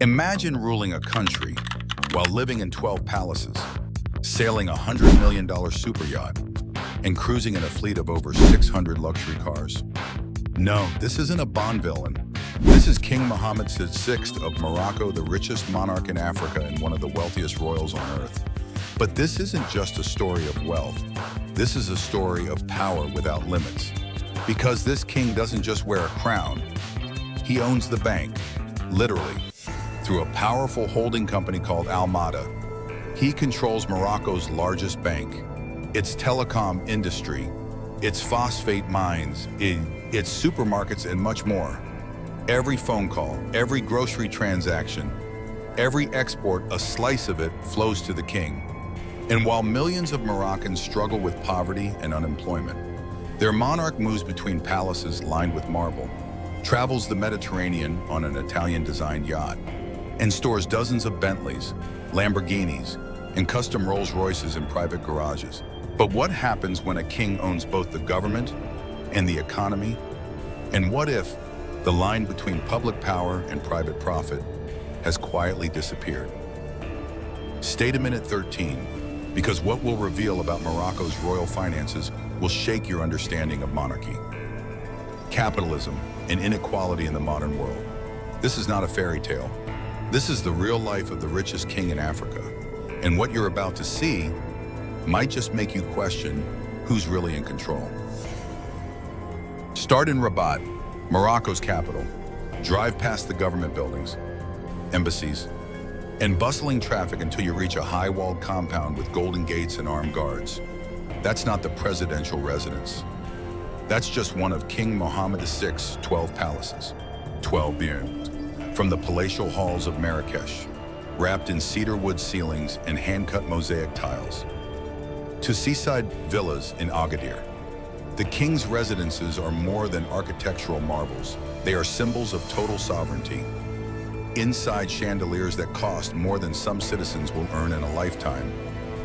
Imagine ruling a country while living in 12 palaces, sailing a $100 million super yacht, and cruising in a fleet of over 600 luxury cars. No, this isn't a Bond villain. This is King Mohammed VI of Morocco, the richest monarch in Africa and one of the wealthiest royals on earth. But this isn't just a story of wealth. This is a story of power without limits. Because this king doesn't just wear a crown, he owns the bank, literally, through a powerful holding company called Mada. He controls Morocco's largest bank, its telecom industry, its phosphate mines, its supermarkets, and much more. Every phone call, every grocery transaction, every export, a slice of it flows to the king. And while millions of Moroccans struggle with poverty and unemployment, their monarch moves between palaces lined with marble, travels the Mediterranean on an Italian-designed yacht, and stores dozens of Bentleys, Lamborghinis, and custom Rolls-Royces in private garages. But what happens when a king owns both the government and the economy? And what if the line between public power and private profit has quietly disappeared? Stay to minute 13, because what we'll reveal about Morocco's royal finances will shake your understanding of monarchy, capitalism, and inequality in the modern world. This is not a fairy tale. This is the real life of the richest king in Africa. And what you're about to see might just make you question who's really in control. Start in Rabat, Morocco's capital. Drive past the government buildings, embassies, and bustling traffic until you reach a high-walled compound with golden gates and armed guards. That's not the presidential residence. That's just one of King Mohammed VI's 12 palaces. 12 biens. From the palatial halls of Marrakesh, wrapped in cedar wood ceilings and hand-cut mosaic tiles, to seaside villas in Agadir. The king's residences are more than architectural marvels. They are symbols of total sovereignty. Inside chandeliers that cost more than some citizens will earn in a lifetime.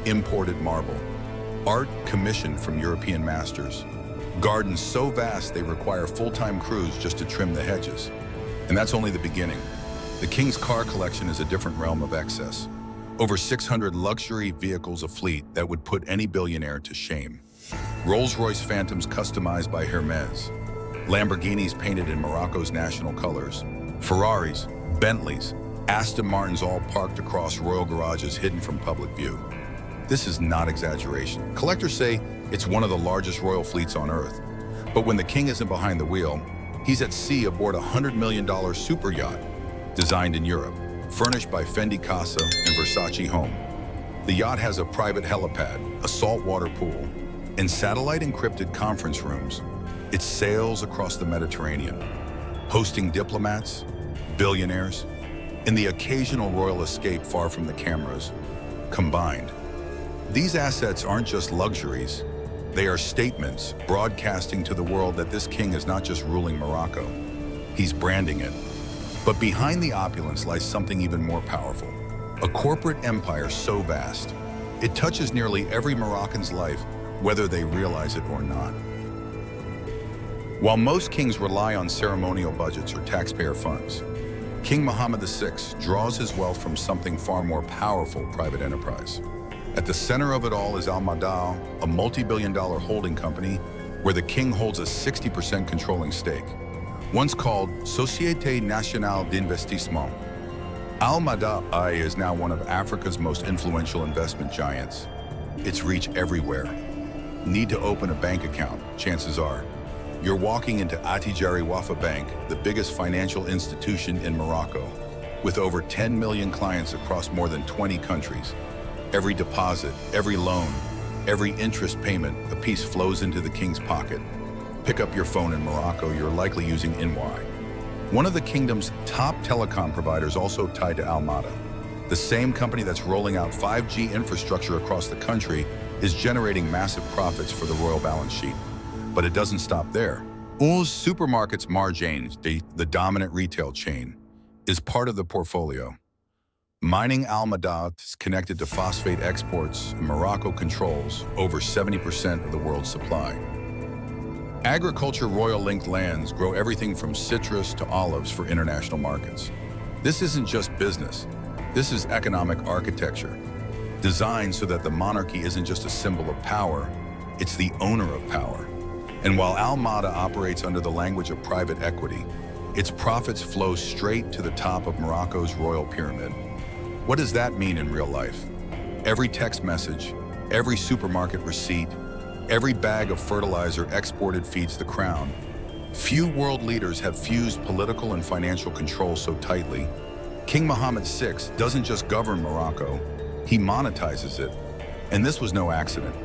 Imported marble. Art commissioned from European masters. Gardens so vast they require full-time crews just to trim the hedges. And that's only the beginning. The king's car collection is a different realm of excess. Over 600 luxury vehicles, a fleet that would put any billionaire to shame. Rolls-Royce Phantoms customized by Hermes. Lamborghinis painted in Morocco's national colors. Ferraris, Bentleys, Aston Martins all parked across royal garages hidden from public view. This is not exaggeration. Collectors say it's one of the largest royal fleets on earth. But when the king isn't behind the wheel, he's at sea aboard a $100 million super yacht designed in Europe, furnished by Fendi Casa and Versace Home. The yacht has a private helipad, a saltwater pool, and satellite-encrypted conference rooms. It sails across the Mediterranean, hosting diplomats, billionaires, and the occasional royal escape far from the cameras, combined. These assets aren't just luxuries. They are statements broadcasting to the world that this king is not just ruling Morocco, he's branding it. But behind the opulence lies something even more powerful. A corporate empire so vast, it touches nearly every Moroccan's life, whether they realize it or not. While most kings rely on ceremonial budgets or taxpayer funds, King Mohammed VI draws his wealth from something far more powerful: private enterprise. At the center of it all is Mada, a multi-billion-dollar holding company where the king holds a 60% controlling stake. Once called Société Nationale d'Investissement, Mada is now one of Africa's most influential investment giants. Its reach everywhere. Need to open a bank account? Chances are you're walking into Attijari Wafa Bank, the biggest financial institution in Morocco, with over 10 million clients across more than 20 countries. Every deposit, every loan, every interest payment, a piece flows into the king's pocket. Pick up your phone in Morocco, you're likely using NY. One of the kingdom's top telecom providers also tied to Mada. The same company that's rolling out 5G infrastructure across the country is generating massive profits for the royal balance sheet. But it doesn't stop there. Oul's Supermarkets Marjane, the dominant retail chain, is part of the portfolio. Mining Mada is connected to phosphate exports, and Morocco controls over 70% of the world's supply. Agriculture royal-linked lands grow everything from citrus to olives for international markets. This isn't just business. This is economic architecture, designed so that the monarchy isn't just a symbol of power, it's the owner of power. And while Mada operates under the language of private equity, its profits flow straight to the top of Morocco's royal pyramid. What does that mean in real life? Every text message, every supermarket receipt, every bag of fertilizer exported feeds the crown. Few world leaders have fused political and financial control so tightly. King Mohammed VI doesn't just govern Morocco, he monetizes it. And this was no accident.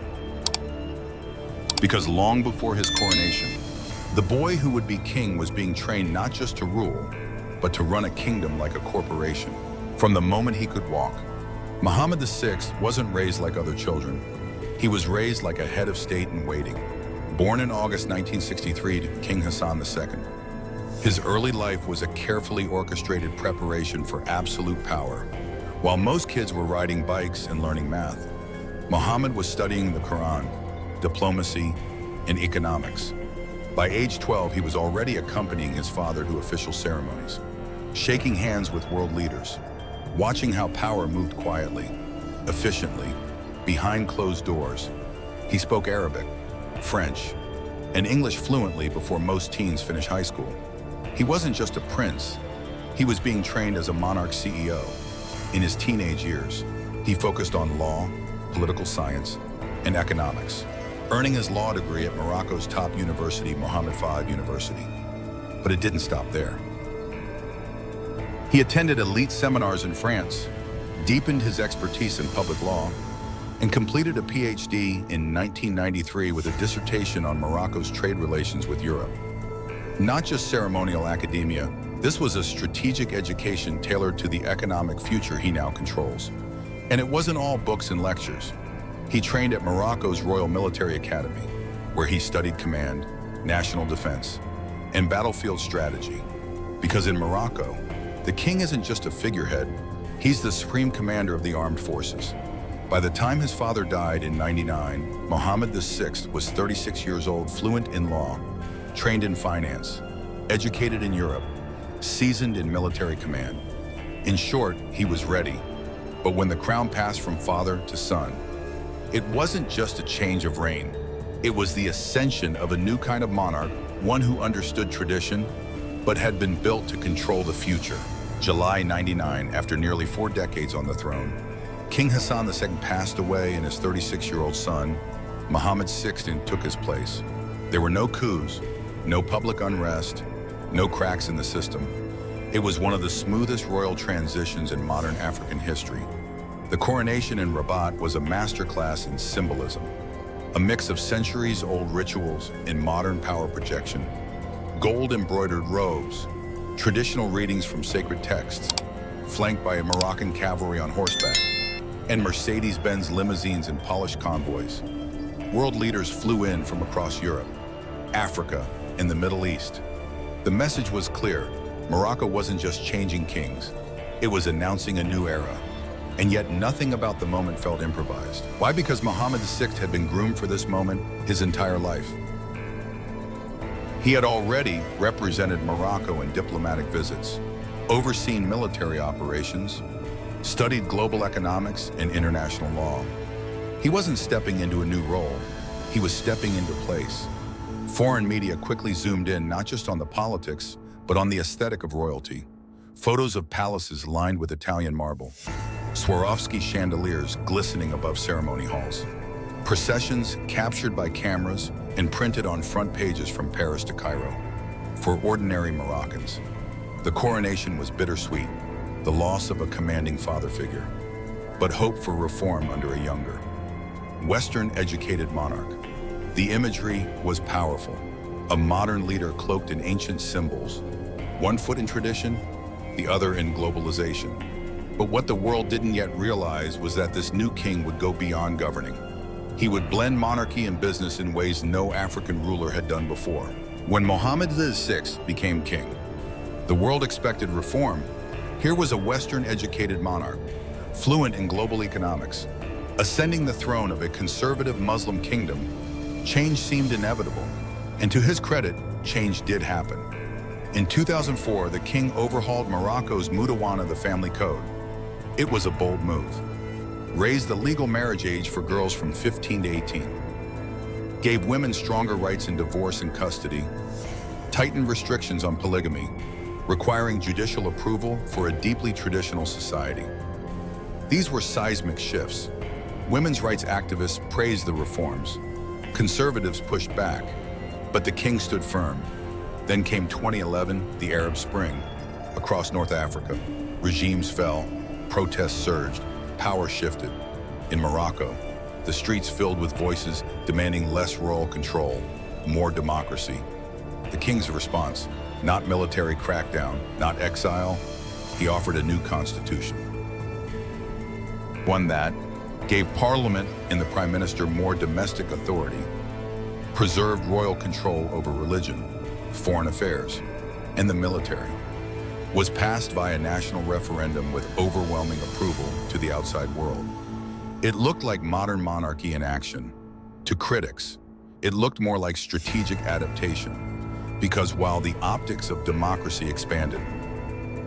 Because long before his coronation, the boy who would be king was being trained not just to rule, but to run a kingdom like a corporation. From the moment he could walk, Mohammed VI wasn't raised like other children. He was raised like a head of state in waiting. Born in August 1963 to King Hassan II, his early life was a carefully orchestrated preparation for absolute power. While most kids were riding bikes and learning math, Mohammed was studying the Quran, diplomacy, and economics. By age 12, he was already accompanying his father to official ceremonies, shaking hands with world leaders, watching how power moved quietly, efficiently, behind closed doors. He spoke Arabic, French, and English fluently before most teens finish high school. He wasn't just a prince, he was being trained as a monarch CEO. In his teenage years, he focused on law, political science, and economics, earning his law degree at Morocco's top university, Mohammed V University. But it didn't stop there. He attended elite seminars in France, deepened his expertise in public law, and completed a PhD in 1993 with a dissertation on Morocco's trade relations with Europe. Not just ceremonial academia, this was a strategic education tailored to the economic future he now controls. And it wasn't all books and lectures. He trained at Morocco's Royal Military Academy, where he studied command, national defense, and battlefield strategy. Because in Morocco, the king isn't just a figurehead, he's the supreme commander of the armed forces. By the time his father died in '99, Mohammed VI was 36 years old, fluent in law, trained in finance, educated in Europe, seasoned in military command. In short, he was ready. But when the crown passed from father to son, it wasn't just a change of reign. It was the ascension of a new kind of monarch, one who understood tradition, but had been built to control the future. July '99, after nearly 4 decades on the throne, King Hassan II passed away and his 36-year-old son, Mohammed VI, took his place. There were no coups, no public unrest, no cracks in the system. It was one of the smoothest royal transitions in modern African history. The coronation in Rabat was a masterclass in symbolism, a mix of centuries-old rituals and modern power projection. Gold-embroidered robes, traditional readings from sacred texts, flanked by a Moroccan cavalry on horseback, and Mercedes-Benz limousines and polished convoys. World leaders flew in from across Europe, Africa, and the Middle East. The message was clear. Morocco wasn't just changing kings, it was announcing a new era. And yet nothing about the moment felt improvised. Why? Because Mohammed VI had been groomed for this moment his entire life. He had already represented Morocco in diplomatic visits, overseen military operations, studied global economics and international law. He wasn't stepping into a new role, he was stepping into place. Foreign media quickly zoomed in not just on the politics, but on the aesthetic of royalty. Photos of palaces lined with Italian marble, Swarovski chandeliers glistening above ceremony halls, processions captured by cameras and printed on front pages from Paris to Cairo. For ordinary Moroccans, the coronation was bittersweet, the loss of a commanding father figure, but hope for reform under a younger, Western-educated monarch. The imagery was powerful, a modern leader cloaked in ancient symbols, one foot in tradition, the other in globalization. But what the world didn't yet realize was that this new king would go beyond governing. He would blend monarchy and business in ways no African ruler had done before. When Mohammed VI became king, the world expected reform. Here was a Western-educated monarch, fluent in global economics, ascending the throne of a conservative Muslim kingdom. Change seemed inevitable, and to his credit, change did happen. In 2004, the king overhauled Morocco's Moudawana, the family code. It was a bold move. Raised the legal marriage age for girls from 15 to 18. Gave women stronger rights in divorce and custody. Tightened restrictions on polygamy, requiring judicial approval for a deeply traditional society. These were seismic shifts. Women's rights activists praised the reforms. Conservatives pushed back, but the king stood firm. Then came 2011, the Arab Spring. Across North Africa, regimes fell, protests surged, power shifted. In Morocco, the streets filled with voices demanding less royal control, more democracy. The king's response, not military crackdown, not exile, he offered a new constitution. One that gave parliament and the prime minister more domestic authority, preserved royal control over religion, foreign affairs, and the military, was passed via a national referendum with overwhelming approval to the outside world. It looked like modern monarchy in action. To critics, it looked more like strategic adaptation, because while the optics of democracy expanded,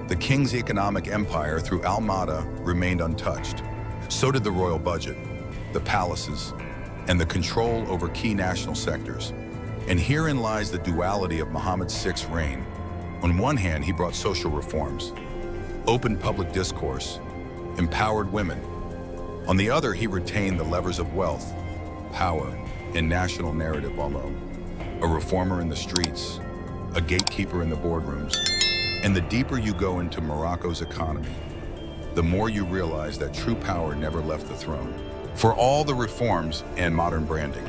the king's economic empire through Mada remained untouched. So did the royal budget, the palaces, and the control over key national sectors. And herein lies the duality of Mohammed VI's reign. On one hand, he brought social reforms, opened public discourse, empowered women. On the other, he retained the levers of wealth, power, and national narrative alone. A reformer in the streets, a gatekeeper in the boardrooms. And the deeper you go into Morocco's economy, the more you realize that true power never left the throne. For all the reforms and modern branding,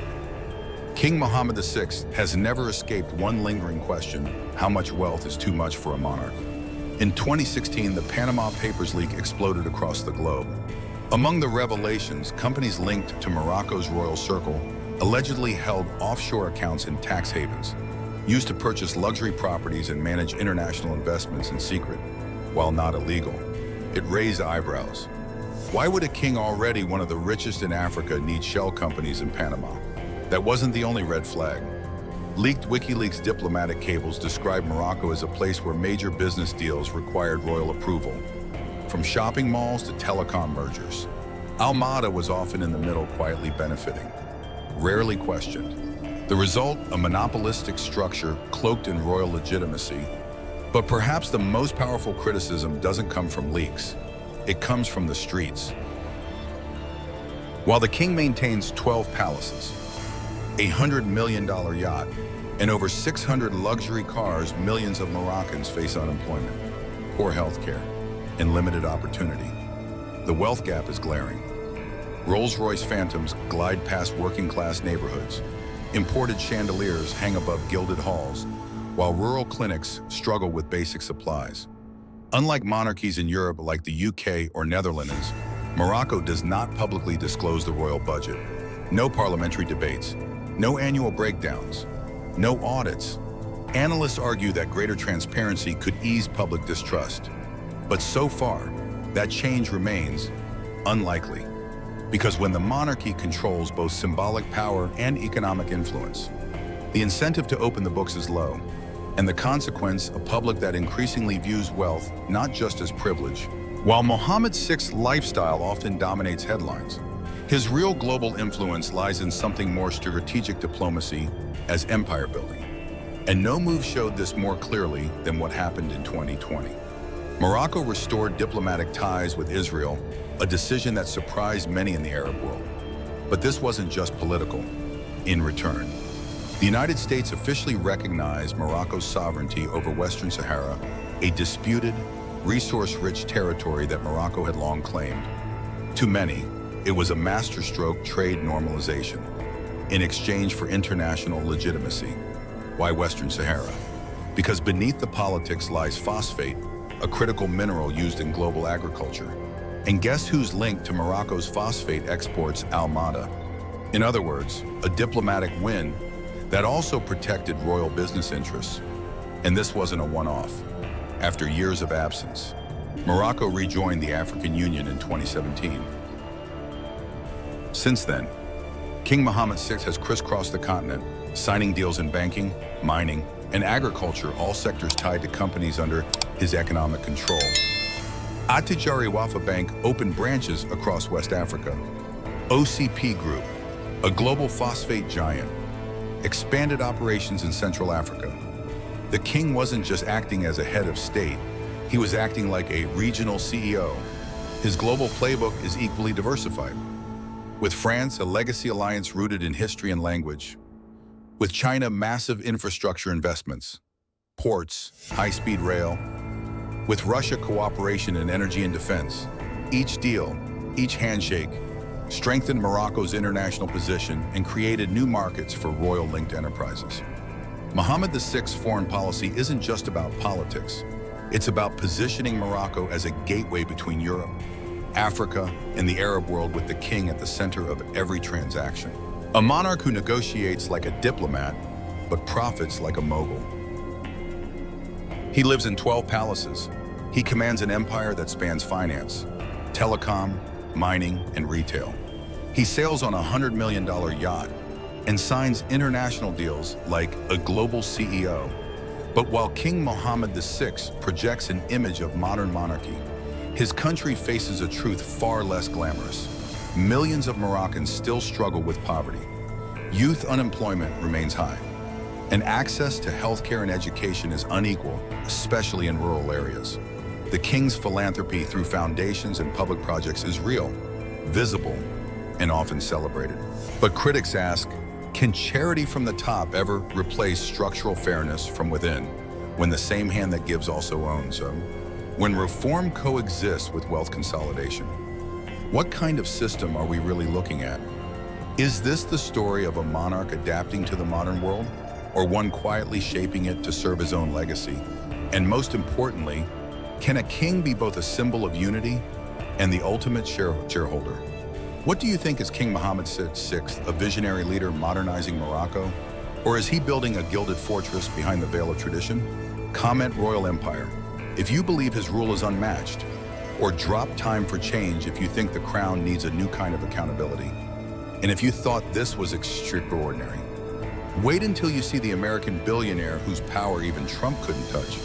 King Mohammed VI has never escaped one lingering question: how much wealth is too much for a monarch? In 2016, the Panama Papers leak exploded across the globe. Among the revelations, companies linked to Morocco's royal circle allegedly held offshore accounts in tax havens, used to purchase luxury properties and manage international investments in secret. While not illegal, it raised eyebrows. Why would a king already one of the richest in Africa need shell companies in Panama? That wasn't the only red flag. Leaked WikiLeaks diplomatic cables described Morocco as a place where major business deals required royal approval, from shopping malls to telecom mergers. Mada was often in the middle, quietly benefiting, rarely questioned. The result, a monopolistic structure cloaked in royal legitimacy. But perhaps the most powerful criticism doesn't come from leaks. It comes from the streets. While the king maintains 12 palaces, a $100 million yacht, and over 600 luxury cars, millions of Moroccans face unemployment, poor health care, and limited opportunity. The wealth gap is glaring. Rolls-Royce Phantoms glide past working-class neighborhoods. Imported chandeliers hang above gilded halls, while rural clinics struggle with basic supplies. Unlike monarchies in Europe like the UK or Netherlands, Morocco does not publicly disclose the royal budget. No parliamentary debates, no annual breakdowns, no audits. Analysts argue that greater transparency could ease public distrust. But so far, that change remains unlikely, because when the monarchy controls both symbolic power and economic influence, the incentive to open the books is low, and the consequence, a public that increasingly views wealth not just as privilege. While Mohammed VI's lifestyle often dominates headlines, his real global influence lies in something more strategic diplomacy as empire building. And no move showed this more clearly than what happened in 2020. Morocco restored diplomatic ties with Israel, a decision that surprised many in the Arab world. But this wasn't just political. In return, the United States officially recognized Morocco's sovereignty over Western Sahara, a disputed, resource-rich territory that Morocco had long claimed. To many, it was a masterstroke trade normalization in exchange for international legitimacy. Why Western Sahara? Because beneath the politics lies phosphate, a critical mineral used in global agriculture. And guess who's linked to Morocco's phosphate exports? Mada. In other words, a diplomatic win that also protected royal business interests. And this wasn't a one-off. After years of absence, Morocco rejoined the African Union in 2017. Since then, King Mohammed VI has crisscrossed the continent, signing deals in banking, mining, and agriculture, all sectors tied to companies under his economic control. Attijari Wafa Bank opened branches across West Africa. OCP Group, a global phosphate giant, expanded operations in Central Africa. The king wasn't just acting as a head of state, he was acting like a regional CEO. His global playbook is equally diversified. With France, a legacy alliance rooted in history and language. With China, massive infrastructure investments, ports, high-speed rail. With Russia, cooperation in energy and defense. Each deal, each handshake, strengthened Morocco's international position and created new markets for royal-linked enterprises. Mohammed VI's foreign policy isn't just about politics. It's about positioning Morocco as a gateway between Europe, Africa, and the Arab world, with the king at the center of every transaction. A monarch who negotiates like a diplomat, but profits like a mogul. He lives in 12 palaces. He commands an empire that spans finance, telecom, mining, and retail. He sails on a $100 million yacht and signs international deals like a global CEO. But while King Mohammed VI projects an image of modern monarchy, his country faces a truth far less glamorous. Millions of Moroccans still struggle with poverty. Youth unemployment remains high, and access to healthcare and education is unequal, especially in rural areas. The king's philanthropy through foundations and public projects is real, visible, and often celebrated. But critics ask, can charity from the top ever replace structural fairness from within, when the same hand that gives also owns? When reform coexists with wealth consolidation? What kind of system are we really looking at? Is this the story of a monarch adapting to the modern world, or one quietly shaping it to serve his own legacy? And most importantly, can a king be both a symbol of unity and the ultimate shareholder? What do you think? Is King Mohammed VI a visionary leader modernizing Morocco? Or is he building a gilded fortress behind the veil of tradition? Comment royal empire if you believe his rule is unmatched, or drop time for change if you think the crown needs a new kind of accountability. And if you thought this was extraordinary, wait until you see the American billionaire whose power even Trump couldn't touch.